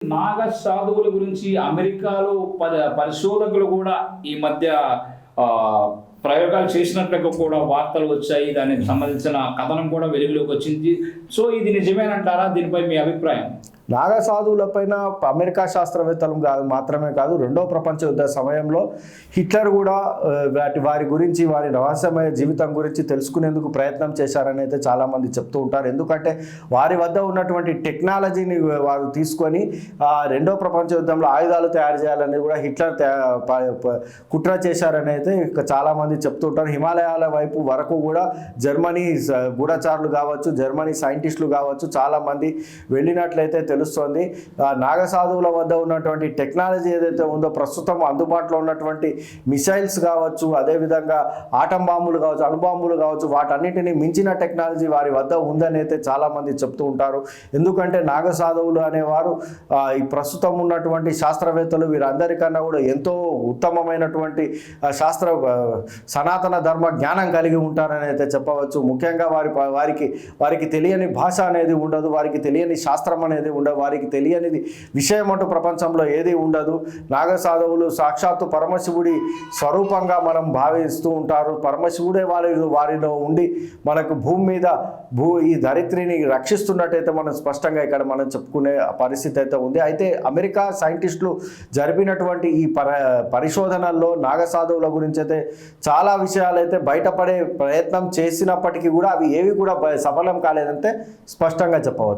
నాగ సాధువుల గురించి అమెరికాలో పరిశోధకులు కూడా ఈ మధ్య ప్రయోగాలు చేసినట్లుగా కూడా వార్తలు వచ్చాయి. దానికి సంబంధించిన కథనం కూడా వెలుగులోకి వచ్చింది. సో ఇది నిజమేనంటారా? దీనిపై మీ అభిప్రాయం? నాగ సాధువులపైన అమెరికా శాస్త్రవేత్తలు మాత్రమే కాదు, రెండో ప్రపంచ యుద్ధ సమయంలో హిట్లర్ కూడా వారి గురించి, వారి రహస్యమయ జీవితం గురించి తెలుసుకునేందుకు ప్రయత్నం చేశారని అయితే చాలామంది చెప్తూ ఉంటారు. ఎందుకంటే వారి వద్ద ఉన్నటువంటి టెక్నాలజీని వారు తీసుకొని రెండో ప్రపంచ యుద్ధంలో ఆయుధాలు తయారు చేయాలని కూడా హిట్లర్ కుట్ర చేశారని అయితే చాలామంది చెప్తూ ఉంటారు. హిమాలయాల వైపు వరకు కూడా జర్మనీ గూఢచారులు కావచ్చు, జర్మనీ సైంటిస్టులు కావచ్చు, చాలామంది వెళ్ళినట్లయితే తెలుస్తోంది. నాగ సాధువుల వద్ద ఉన్నటువంటి టెక్నాలజీ ఏదైతే ఉందో, ప్రస్తుతం అందుబాటులో ఉన్నటువంటి మిసైల్స్ కావచ్చు, అదేవిధంగా ఆటం బాంబులు కావచ్చు, అణుబాంబులు కావచ్చు, వాటన్నిటిని మించిన టెక్నాలజీ వారి వద్ద ఉందని అయితే చాలామంది చెప్తూ ఉంటారు. ఎందుకంటే నాగ సాధువులు అనేవారు ఈ ప్రస్తుతం ఉన్నటువంటి శాస్త్రవేత్తలు వీరందరికన్నా కూడా ఎంతో ఉత్తమమైనటువంటి సనాతన ధర్మ జ్ఞానం కలిగి ఉంటారని అయితే చెప్పవచ్చు. ముఖ్యంగా వారికి తెలియని భాష అనేది ఉండదు, వారికి తెలియని శాస్త్రం అనేది ఉండదు, వారికి తెలియనిది విషయం అంటూ ప్రపంచంలో ఏది ఉండదు. నాగ సాధువులు సాక్షాత్తు పరమశివుడి స్వరూపంగా మనం భావిస్తూ ఉంటారు. పరమశివుడే వారిలో ఉండి మనకు భూమి మీద ఈ ధరిత్రిని రక్షిస్తున్నట్టయితే మనం స్పష్టంగా ఇక్కడ మనం చెప్పుకునే పరిస్థితి అయితే ఉంది. అయితే అమెరికా సైంటిస్టులు జరిపినటువంటి ఈ పరిశోధనల్లో నాగ సాధువుల గురించి అయితే చాలా విషయాలు అయితే బయటపడే ప్రయత్నం చేసినప్పటికీ కూడా అవి ఏవి కూడా సఫలం కాలేదంటే స్పష్టంగా చెప్పవచ్చు.